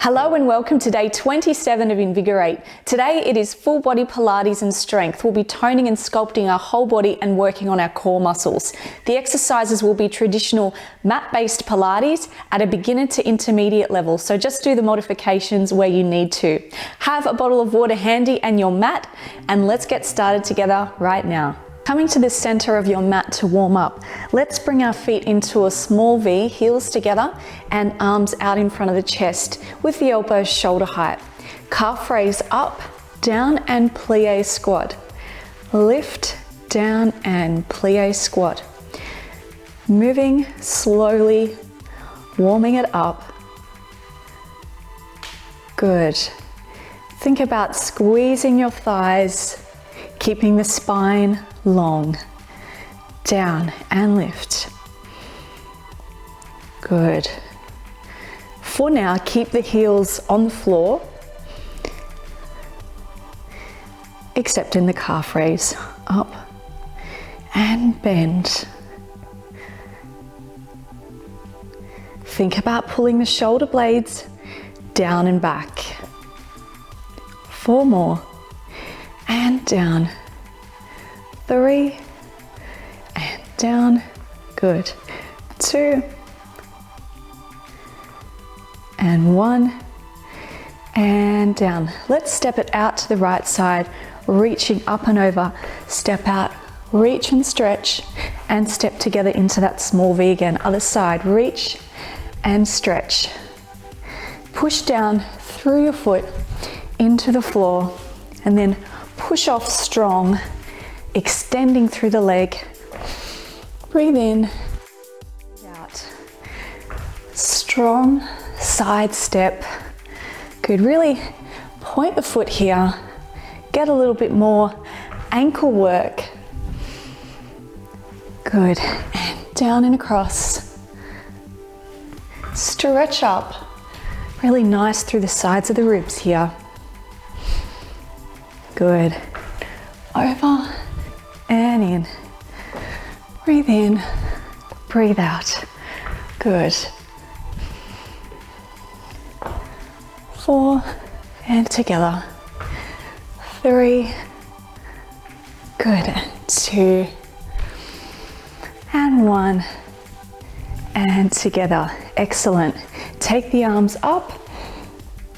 Hello and welcome to day 27 of Invigorate. Today it is full body Pilates and strength. We'll be toning and sculpting our whole body and working on our core muscles. The exercises will be traditional mat-based Pilates at a beginner to intermediate level, so just do the modifications where you need to. Have a bottle of water handy and your mat, and let's get started together right now. Coming to the center of your mat to warm up, let's bring our feet into a small V, heels together and arms out in front of the chest with the elbows shoulder height. Calf raise up, down and plie squat. Lift, down and plie squat. Moving slowly, warming it up. Good. Think about squeezing your thighs, keeping the spine long. Down and lift. Good. For now, keep the heels on the floor, except in the calf raise. Up and bend. Think about pulling the shoulder blades down and back. 4 more. And down. 3 and down. Good. 2 and 1 and down. Let's step it out to the right side, reaching up and over. Step out, reach and stretch, and step together into that small V again. Other side, reach and stretch. Push down through your foot into the floor, and then push off strong, extending through the leg. Breathe in, out. Strong side step. Good, really point the foot here. Get a little bit more ankle work. Good, and down and across. Stretch up. Really nice through the sides of the ribs here. Good. Over and in. Breathe in, breathe out. Good. 4 and together. 3. Good. And 2 and 1 and together. Excellent. Take the arms up,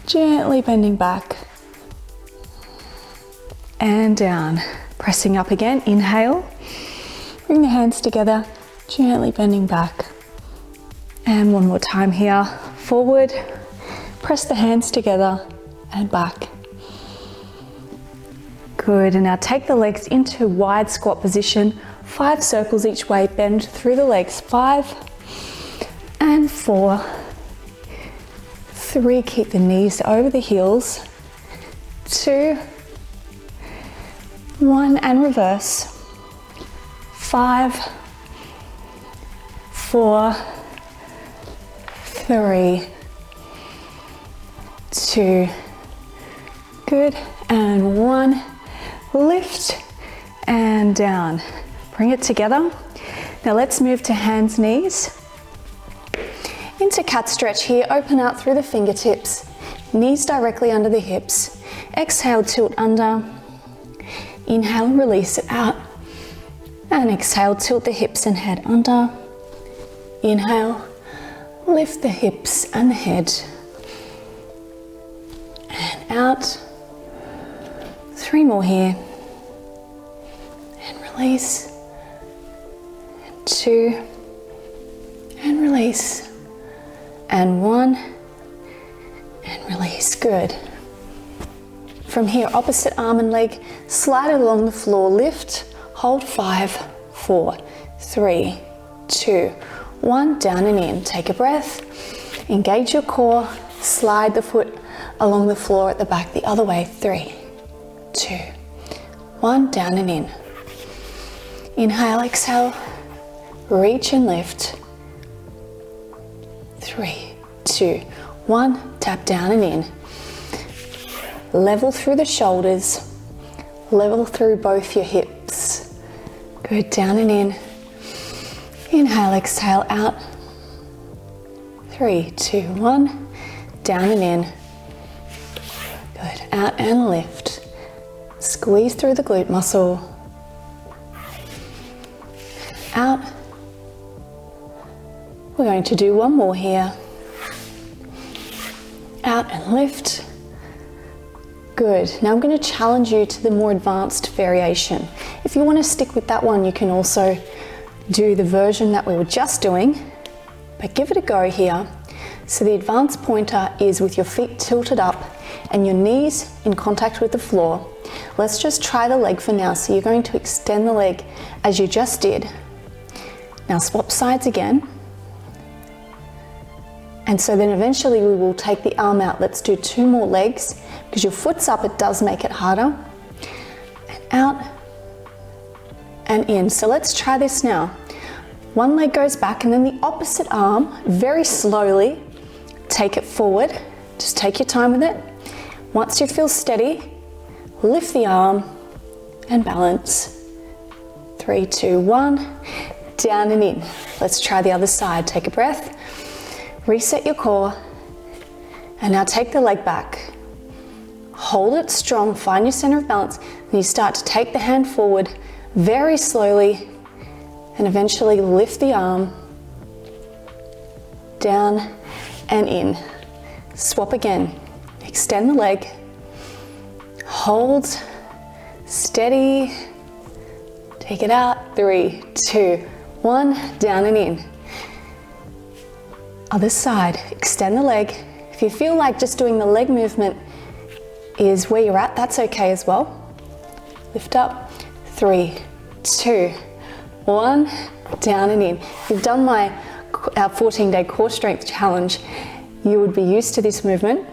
gently bending back and down. Pressing up again, inhale. Bring the hands together, gently bending back. And one more time here, forward. Press the hands together and back. Good, and now take the legs into wide squat position. 5 circles each way, bend through the legs. 5 and 4. 3, keep the knees over the heels. 2, 1 and reverse. 5, 4, 3, 2, good, and 1. Lift and down. Bring it together. Now let's move to hands, knees. Into cat stretch here, open out through the fingertips. Knees directly under the hips. Exhale, tilt under. Inhale and release it out. And exhale, tilt the hips and head under. Inhale, lift the hips and the head. And out. 3 more here. And release. And 2. And release. And 1. And release. Good. From here, opposite arm and leg, slide it along the floor, lift, hold 5, 4, 3, 2, 1, down and in. Take a breath, engage your core, slide the foot along the floor at the back the other way. 3, 2, 1, down and in. Inhale, exhale, reach and lift. 3, 2, 1, tap down and in. Level through the shoulders, level through both your hips. Good, down and in. Inhale, exhale, out. 3, 2, 1. Down and in. Good. Out and lift. Squeeze through the glute muscle. Out. We're going to do one more here. Out and lift. Good. Now I'm going to challenge you to the more advanced variation. If you want to stick with that one, you can also do the version that we were just doing, but give it a go here. So the advanced pointer is with your feet tilted up and your knees in contact with the floor. Let's just try the leg for now. So you're going to extend the leg as you just did. Now swap sides again. And so then eventually we will take the arm out. Let's do 2 more legs. Because your foot's up, it does make it harder. And out and in. So let's try this now. One leg goes back and then the opposite arm, very slowly, take it forward. Just take your time with it. Once you feel steady, lift the arm and balance. 3, 2, 1, down and in. Let's try the other side. Take a breath, reset your core, and now take the leg back. Hold it strong, find your center of balance, and you start to take the hand forward very slowly and eventually lift the arm down and in. Swap again. Extend the leg, hold, steady, take it out. 3, 2, 1, down and in. Other side, extend the leg. If you feel like just doing the leg movement is where you're at, that's okay as well. Lift up. 3, 2, 1, down and in. If you've done our 14-day core strength challenge, you would be used to this movement.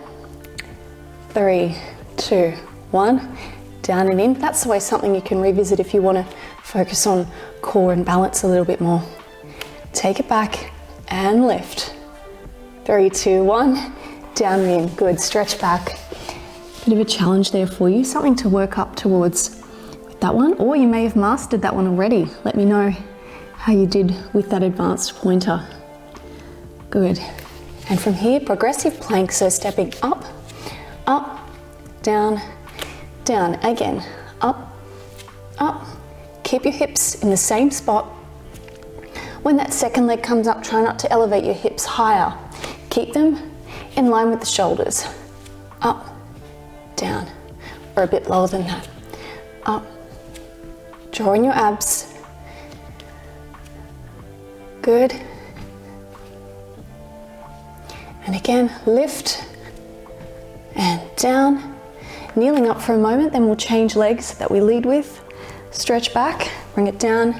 3, 2, 1, down and in. That's always something you can revisit if you want to focus on core and balance a little bit more. Take it back and lift. 3, 2, 1, down and in. Good, stretch back. Bit of a challenge there for you, something to work up towards with that one, or you may have mastered that one already. Let me know how you did with that advanced pointer. Good. And from here, progressive plank, so stepping up, up, down, down. Again, up, up. Keep your hips in the same spot. When that second leg comes up, try not to elevate your hips higher. Keep them in line with the shoulders. Up, down, or a bit lower than that. Up, draw in your abs. Good. And again, lift and down. Kneeling up for a moment, then we'll change legs that we lead with. Stretch back, bring it down.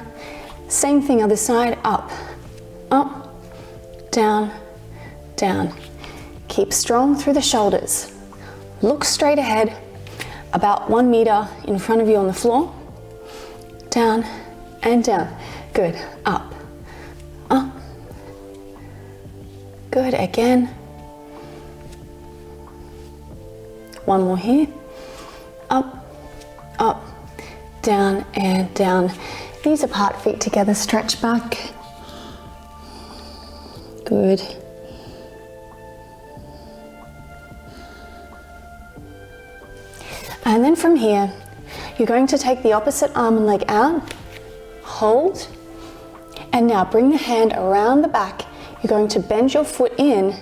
Same thing, other side, up, up, down, down. Keep strong through the shoulders. Look straight ahead, about 1 meter in front of you on the floor. Down and down. Good, up, up. Good, again. One more here. Up, up, down and down. Knees apart, feet together, stretch back. Good. And then from here, you're going to take the opposite arm and leg out, hold, and now bring the hand around the back. You're going to bend your foot in,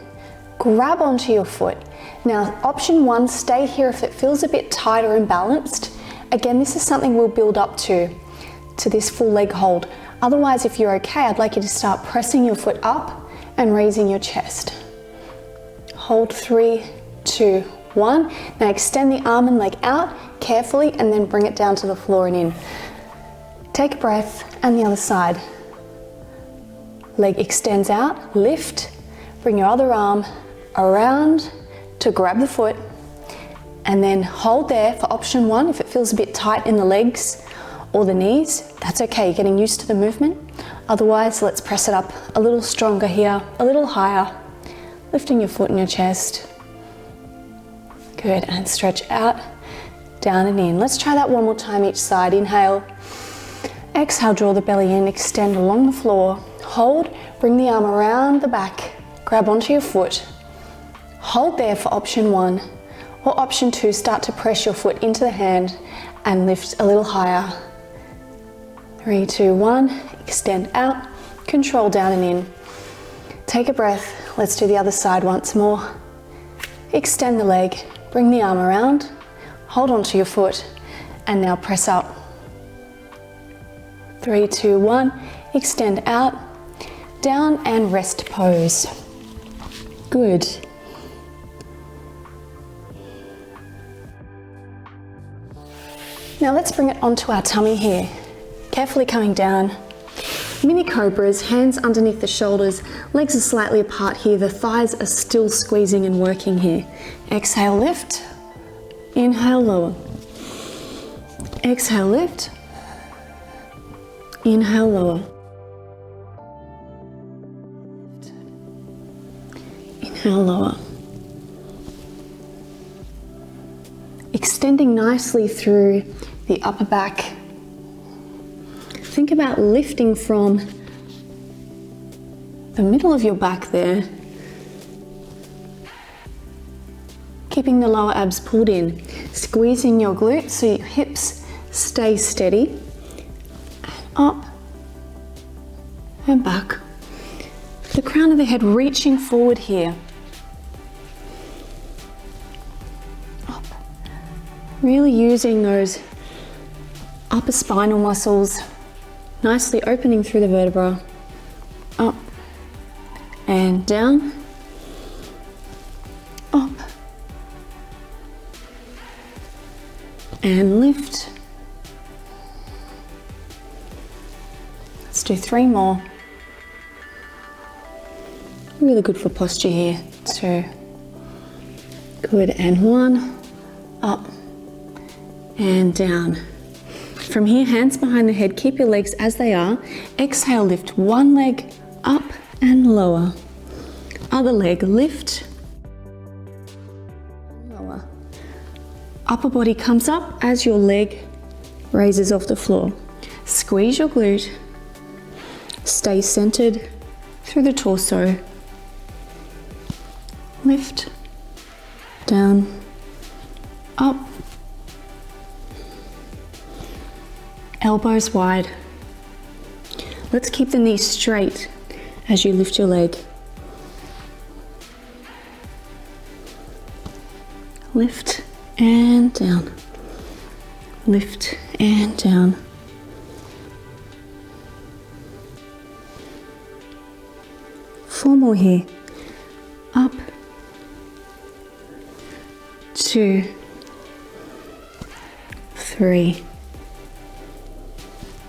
grab onto your foot. Now, option 1, stay here if it feels a bit tight or imbalanced. Again, this is something we'll build up to this full leg hold. Otherwise, if you're okay, I'd like you to start pressing your foot up and raising your chest. Hold 3, 2, 1. Now extend the arm and leg out carefully and then bring it down to the floor and in. Take a breath, and the other side. Leg extends out, lift, bring your other arm around to grab the foot, and then hold there for option 1. If it feels a bit tight in the legs or the knees, that's okay, you're getting used to the movement. Otherwise, let's press it up a little stronger here, a little higher, lifting your foot and your chest. Good, and stretch out, down and in. Let's try that one more time each side. Inhale, exhale, draw the belly in, extend along the floor, hold, bring the arm around the back, grab onto your foot. Hold there for option 1, or option 2, start to press your foot into the hand and lift a little higher. 3, 2, 1, extend out, control down and in. Take a breath, let's do the other side once more. Extend the leg, bring the arm around, hold onto your foot, and now press up. 3, 2, 1, extend out, down and rest pose. Good. Now let's bring it onto our tummy here. Carefully coming down. Mini cobras, hands underneath the shoulders, legs are slightly apart here, the thighs are still squeezing and working here. Exhale, lift. Inhale, lower. Exhale, lift. Inhale, lower. Inhale, lower. Extending nicely through the upper back. Think about lifting from the middle of your back there, keeping the lower abs pulled in, squeezing your glutes so your hips stay steady, up and back. The crown of the head reaching forward here. Up. Really using those upper spinal muscles, nicely opening through the vertebra. Up and down. Up and lift. Let's do 3 more. Really good for posture here. 2. Good, and 1. Up and down. From here, hands behind the head, keep your legs as they are. Exhale, lift one leg up and lower. Other leg, lift. Lower. Upper body comes up as your leg raises off the floor. Squeeze your glute. Stay centered through the torso. Lift, down, up. Elbows wide. Let's keep the knees straight as you lift your leg. Lift and down. Lift and down. Four more here. Up. 2, 3,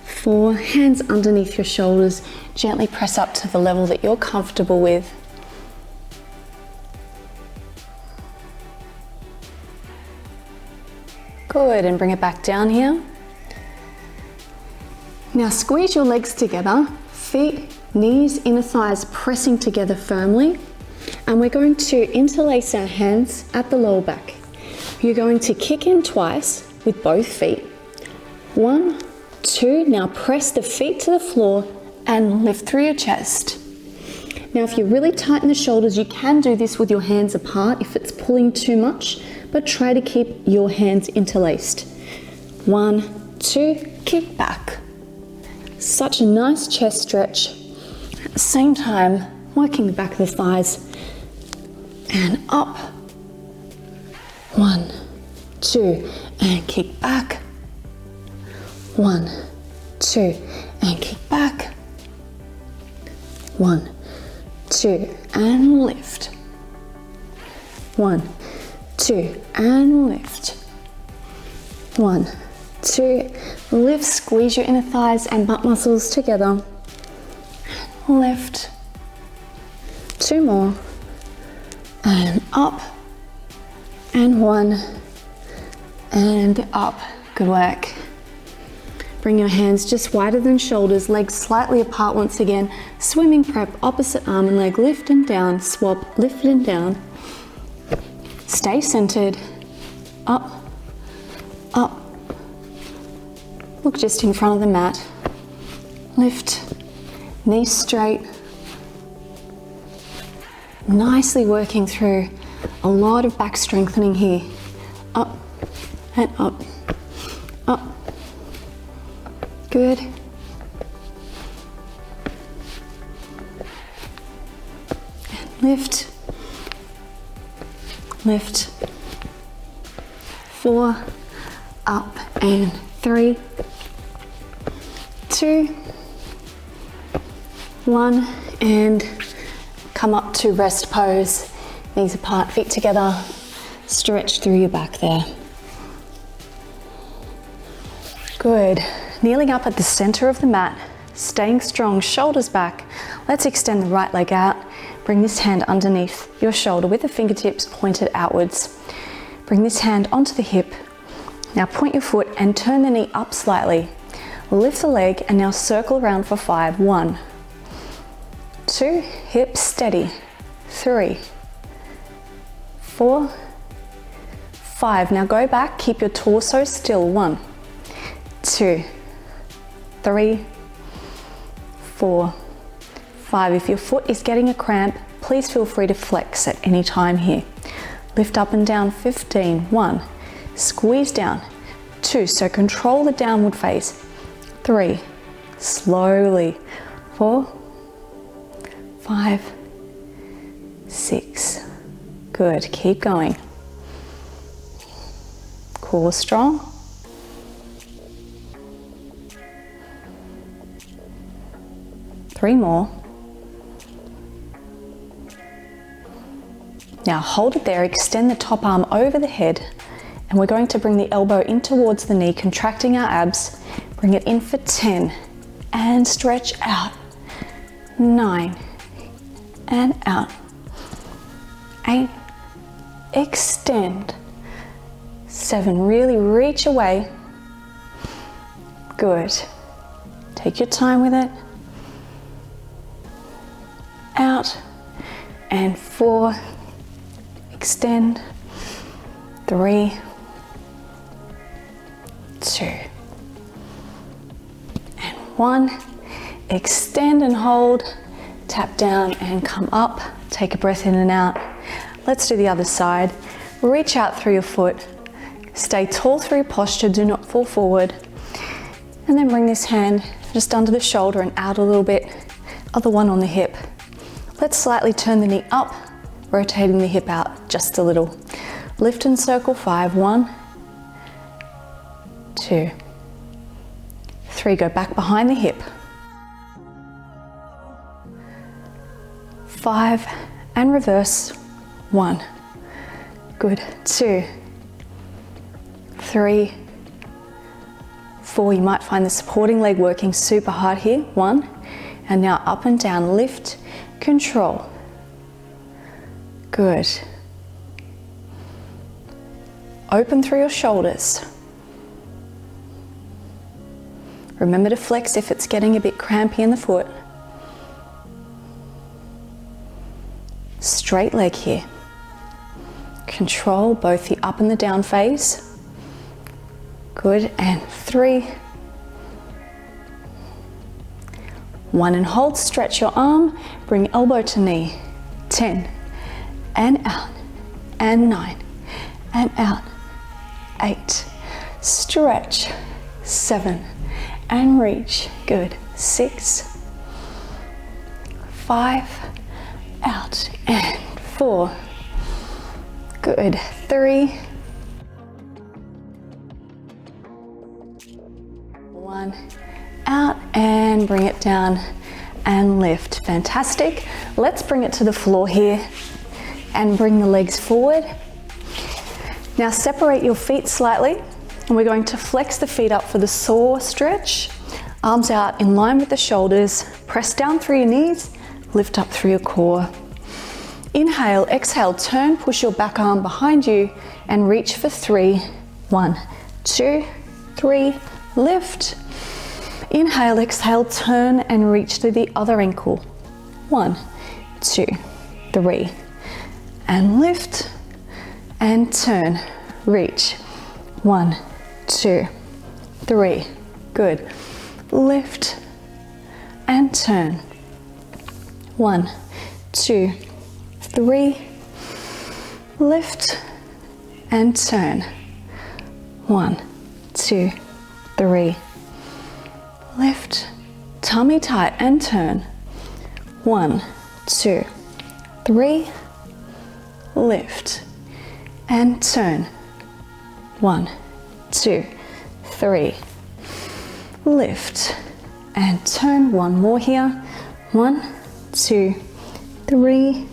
4. Hands underneath your shoulders. Gently press up to the level that you're comfortable with. Good, and bring it back down here. Now squeeze your legs together, feet, knees, inner thighs pressing together firmly. And we're going to interlace our hands at the lower back. You're going to kick in twice with both feet. 1, 2, now press the feet to the floor and lift through your chest. Now if you're really tight in the shoulders, you can do this with your hands apart if it's pulling too much, but try to keep your hands interlaced. 1, 2, kick back. Such a nice chest stretch. At the same time, working the back of the thighs. And up. 1, 2, and kick back. 1, 2, and kick back. 1, 2, and lift. 1, 2, and lift. 1, 2, lift, squeeze your inner thighs and butt muscles together. Lift. 2 more. And up. And 1. And up. Good work. Bring your hands just wider than shoulders, legs slightly apart once again. Swimming prep, opposite arm and leg, lift and down, swap, lift and down. Stay centered. Up, up. Look just in front of the mat. Lift Knees straight. Nicely working through a lot of back strengthening here. Up and up, up. Good. And lift, lift. 4, up and 3, 2, 1, and come up to rest pose. Knees apart, feet together. Stretch through your back there. Good. Kneeling up at the center of the mat, staying strong, shoulders back. Let's extend the right leg out. Bring this hand underneath your shoulder with the fingertips pointed outwards. Bring this hand onto the hip. Now point your foot and turn the knee up slightly. Lift the leg and now circle around for 5. 1, 2, hips steady. 3, 4, 5. Now go back, keep your torso still. 1, 2, 3, 4, 5. If your foot is getting a cramp, please feel free to flex at any time here. Lift up and down. 15. 1, squeeze down. 2, so control the downward face. 3, slowly. 4, 5, 6. Good, keep going. Core strong. Three more. Now hold it there, extend the top arm over the head, and we're going to bring the elbow in towards the knee, contracting our abs. Bring it in for 10, and stretch out. 9, and out. 8, extend. 7, really reach away. Good. Take your time with it. Out, and 4, extend. 3, 2, and 1. Extend and hold. Tap down and come up. Take a breath in and out. Let's do the other side. Reach out through your foot. Stay tall through your posture. Do not fall forward. And then bring this hand just under the shoulder and out a little bit. Other one on the hip. Let's slightly turn the knee up, rotating the hip out just a little. Lift and circle. 5. 1, 2, 3. Go back behind the hip. 5, and reverse. 1. Good. 2, 3, 4. You might find the supporting leg working super hard here. 1, and now up and down. Lift, control. Good. Open through your shoulders. Remember to flex if it's getting a bit crampy in the foot. Straight leg here. Control both the up and the down phase. Good, and 3, 1, and hold. Stretch your arm, bring elbow to knee. 10, and out, and 9, and out. 8, stretch. 7, and reach. Good. 6, 5, out, and 4. Good. 3, 1, out, and bring it down and lift. Fantastic. Let's bring it to the floor here and bring the legs forward. Now separate your feet slightly, and we're going to flex the feet up for the saw stretch. Arms out in line with the shoulders. Press down through your knees, lift up through your core. Inhale, exhale, turn, push your back arm behind you and reach for 3. 1, 2, 3, lift. Inhale, exhale, turn and reach to the other ankle. 1, 2, 3, and lift and turn, reach. 1, 2, 3, good. Lift and turn, 1, 2, 3, lift and turn. 1, 2, 3, lift, tummy tight and turn. 1, 2, 3, lift and turn. 1, 2, 3, lift and turn. One more here. 1, 2, 3,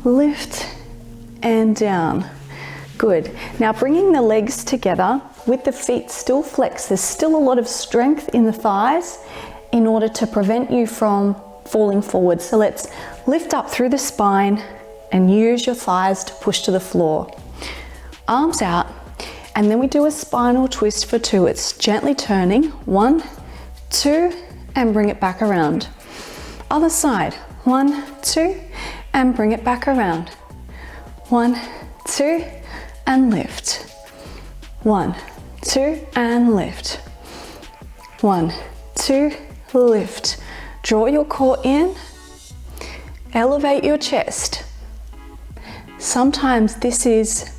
lift and down. Good. Now bringing the legs together with the feet still flexed. There's still a lot of strength in the thighs in order to prevent you from falling forward. So let's lift up through the spine and use your thighs to push to the floor. Arms out, and then we do a spinal twist for 2. It's gently turning. 1, 2, and bring it back around. Other side. 1, 2, and bring it back around. 1, 2, and lift. 1, 2, and lift. 1, 2, lift. Draw your core in. Elevate your chest. Sometimes this is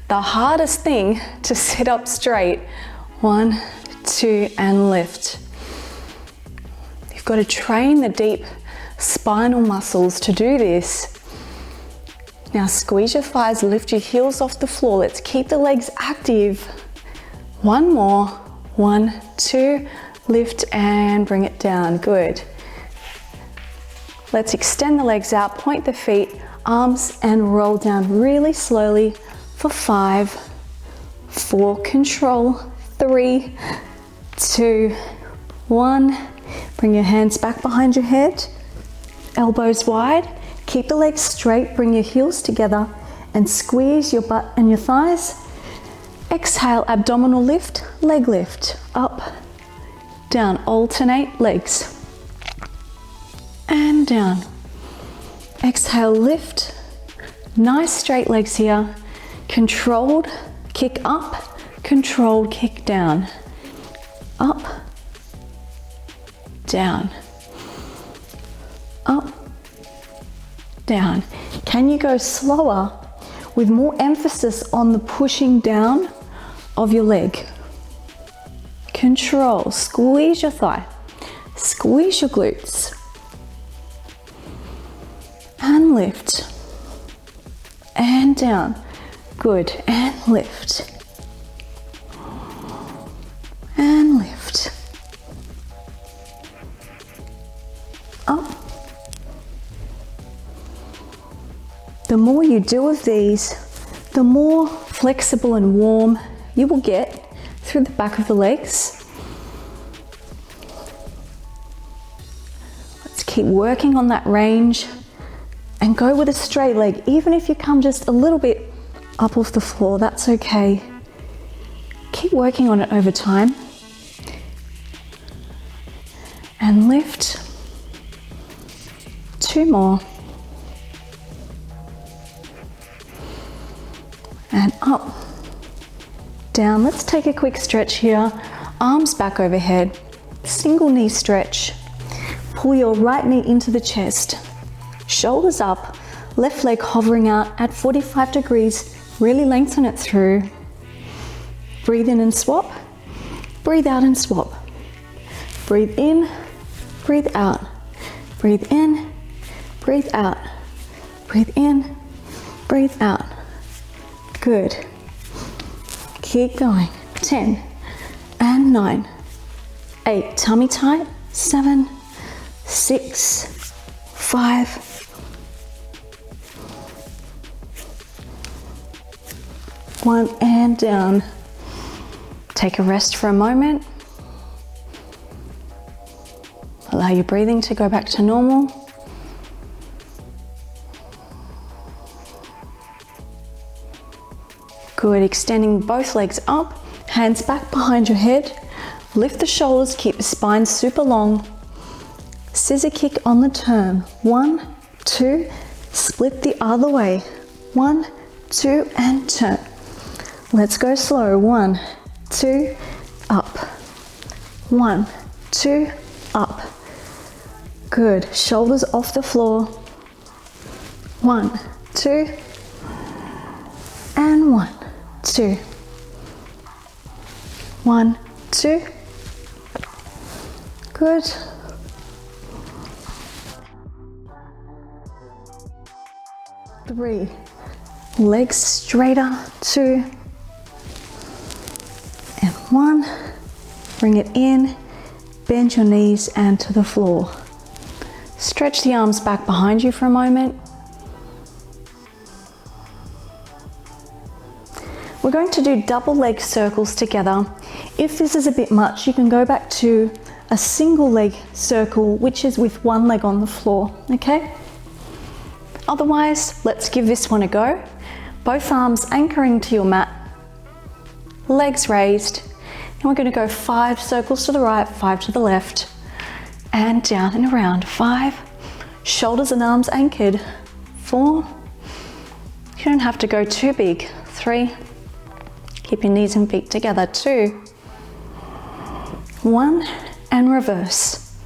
the hardest thing to sit up straight. 1, 2, and lift. You've got to train the deep spinal muscles to do this. Now squeeze your thighs, lift your heels off the floor. Let's keep the legs active. One more. 1, 2, lift and bring it down. Good. Let's extend the legs out, point the feet, arms, and roll down really slowly for 5, 4, control, 3, 2, 1. Bring your hands back behind your head, elbows wide. Keep the legs straight, bring your heels together and squeeze your butt and your thighs. Exhale, abdominal lift, leg lift, up, down, alternate legs, and down. Exhale, lift, nice straight legs here. Controlled, kick up, controlled, kick down, up, down, up, down. Can you go slower with more emphasis on the pushing down of your leg? Control, squeeze your thigh, squeeze your glutes, and lift, and down. Good, and lift, and lift, up. The more you do of these, the more flexible and warm you will get through the back of the legs. Let's keep working on that range and go with a straight leg. Even if you come just a little bit up off the floor, that's okay. Keep working on it over time. And lift. 2 more. And up, down. Let's take a quick stretch here. Arms back overhead, single knee stretch. Pull your right knee into the chest, shoulders up, left leg hovering out at 45 degrees. Really lengthen it through. Breathe in and swap. Breathe out and swap. Breathe in, breathe out. Breathe in, breathe out. Breathe in, breathe out. Good. Keep going. 10 and 9, 8, tummy tight, 7, 6, 5, 1, and down. Take a rest for a moment. Allow your breathing to go back to normal. Good, extending both legs up, hands back behind your head. Lift the shoulders, keep the spine super long. Scissor kick on the turn. 1, 2, split the other way. 1, 2, and turn. Let's go slow. 1, 2, up. 1, 2, up. Good. Shoulders off the floor. 1, 2, and 1, 2. 1, 2. Good. Three. Legs straighter. 2 and 1. Bring it in. Bend your knees and to the floor. Stretch the arms back behind you for a moment. We're going to do double leg circles together. If this is a bit much, you can go back to a single leg circle, which is with one leg on the floor, okay? Otherwise, let's give this one a go. Both arms anchoring to your mat, legs raised. And we're going to go 5 circles to the right, 5 to the left, and down and around. 5, shoulders and arms anchored. 4, you don't have to go too big. 3, keep your knees and feet together. 2, 1, and reverse.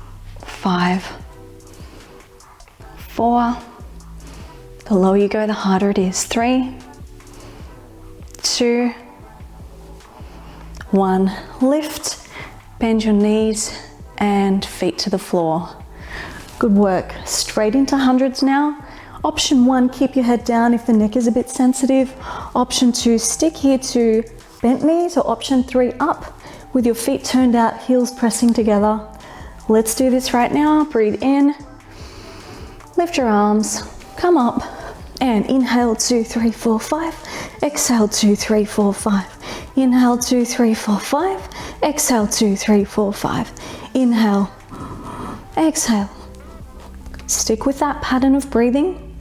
5, 4, the lower you go, the harder it is. 3, 2, 1, lift, bend your knees and feet to the floor. Good work. Straight into hundreds now. Option 1, keep your head down if the neck is a bit sensitive. Option 2, stick here to bent knees, or option 3, up with your feet turned out, heels pressing together. Let's do this right now. Breathe in, lift your arms, come up, and inhale 2, 3, 4, 5. Exhale 2, 3, 4, 5. Inhale 2, 3, 4, 5. Exhale 2, 3, 4, 5. Inhale, exhale. Stick with that pattern of breathing.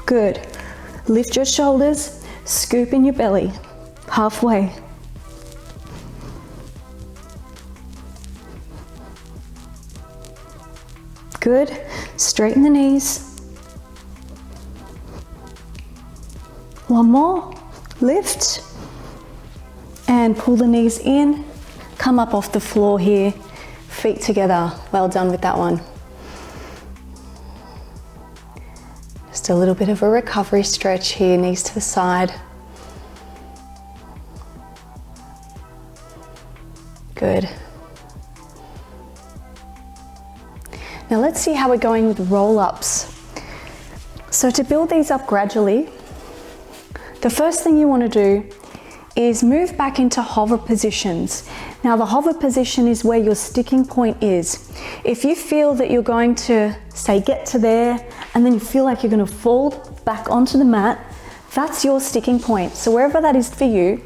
Good. Lift your shoulders, scoop in your belly, halfway. Good. Straighten the knees. One more. Lift. And pull the knees in. Come up off the floor here. Feet together. Well done with that one. Just a little bit of a recovery stretch here, knees to the side. Good. Now let's see how we're going with roll-ups. So to build these up gradually, the first thing you want to do is move back into hover positions. Now the hover position is where your sticking point is. If you feel that you're going to, say, get to there, and then you feel like you're going to fall back onto the mat, that's your sticking point. So wherever that is for you,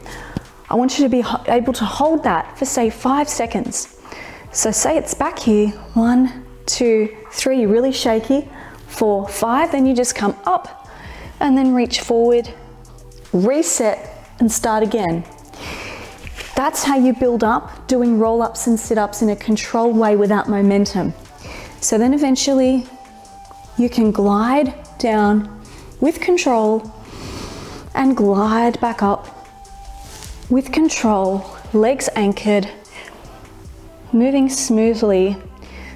I want you to be able to hold that for, say, 5 seconds. So say it's back here, 1, 2, 3, really shaky, 4, 5, then you just come up and then reach forward, reset and start again. That's how you build up doing roll-ups and sit-ups in a controlled way without momentum. So then eventually you can glide down with control and glide back up with control, legs anchored, moving smoothly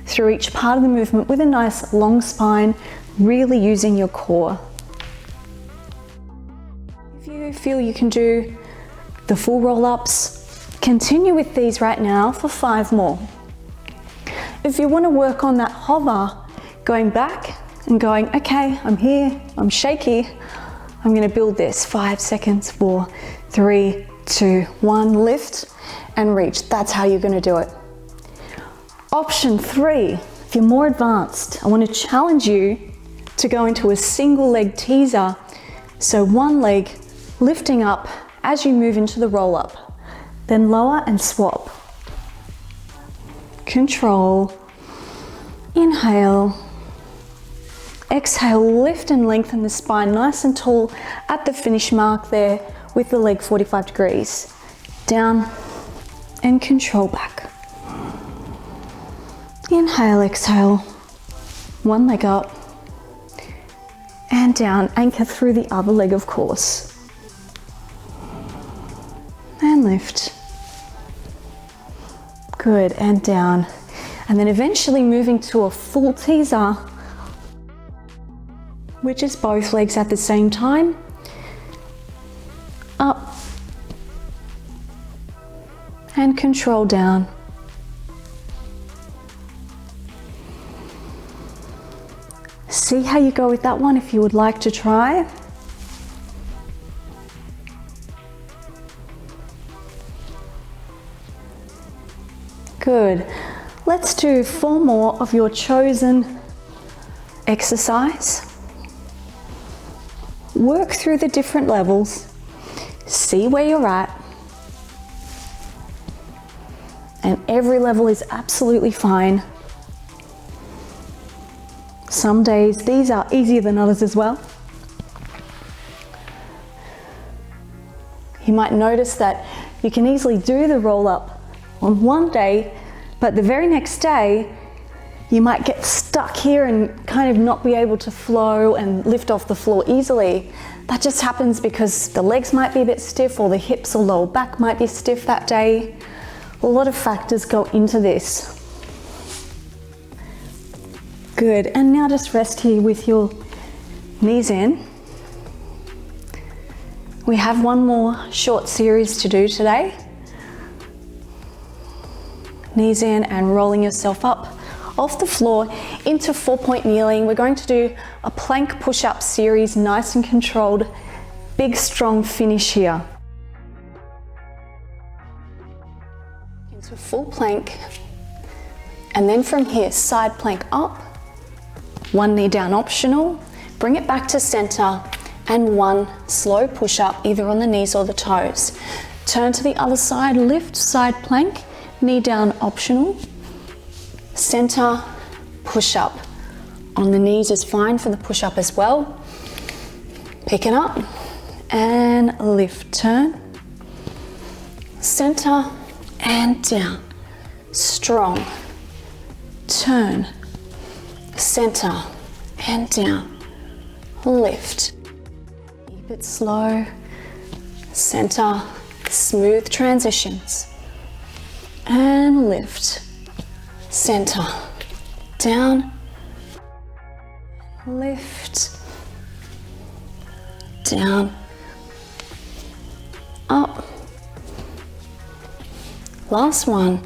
through each part of the movement with a nice long spine, really using your core. If you feel you can do the full roll-ups, continue with these right now for 5 more. If you want to work on that hover, going back and going, okay, I'm here, I'm shaky, I'm going to build this. 5 seconds, 4, 3, 2, 1, lift and reach. That's how you're going to do it. Option 3, if you're more advanced, I want to challenge you to go into a single leg teaser. So one leg lifting up as you move into the roll up, then lower and swap. Control, inhale, exhale, lift and lengthen the spine nice and tall at the finish mark there with the leg 45 degrees. Down and control back. Inhale, exhale, one leg up and down, anchor through the other leg of course. And lift. Good, and down. And then eventually moving to a full teaser, which is both legs at the same time. Up and control down. See how you go with that one if you would like to try. Good. Let's do 4 more of your chosen exercise. Work through the different levels. See where you're at. And every level is absolutely fine. Some days these are easier than others as well. You might notice that you can easily do the roll up on one day, but the very next day you might get stuck here and kind of not be able to flow and lift off the floor easily. That just happens because the legs might be a bit stiff, or the hips or lower back might be stiff that day. A lot of factors go into this. Good, and now just rest here with your knees in. We have one more short series to do today. Knees in and rolling yourself up off the floor into 4-point kneeling. We're going to do a plank push-up series, nice and controlled, big strong finish here. Into a full plank, and then from here, side plank up, one knee down optional, bring it back to center, and one slow push-up either on the knees or the toes. Turn to the other side, lift, side plank, knee down optional, center, push-up. On the knees is fine for the push-up as well. Pick it up and lift, turn, center and down, strong, turn, center and down, lift. Keep it slow, center, smooth transitions, and lift, center, down, lift, down, up. Last one,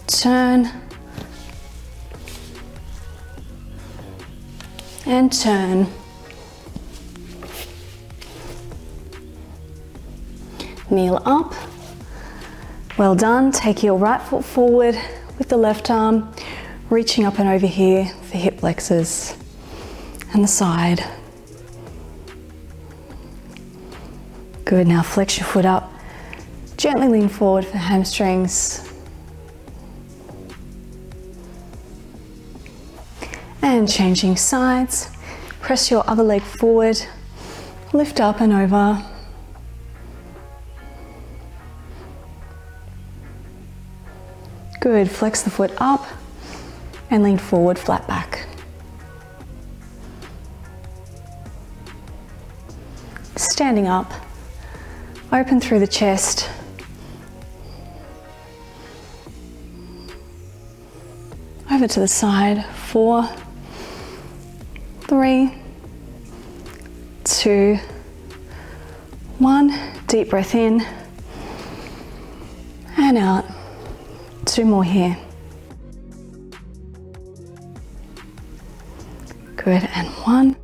turn, and turn. Kneel up. Well done. Take your right foot forward with the left arm, reaching up and over here for hip flexors and the side. Good. Now flex your foot up. Gently lean forward for hamstrings. And changing sides. Press your other leg forward. Lift up and over. Good. Flex the foot up and lean forward, flat back. Standing up. Open through the chest. Over to the side. 4, 3, 2, 1. Deep breath in and out. 2 more here. Good, and 1.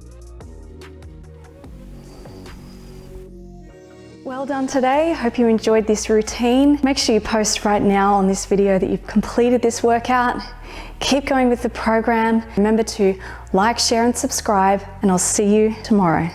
Well done today. Hope you enjoyed this routine. Make sure you post right now on this video that you've completed this workout. Keep going with the program. Remember to like, share and subscribe, and I'll see you tomorrow.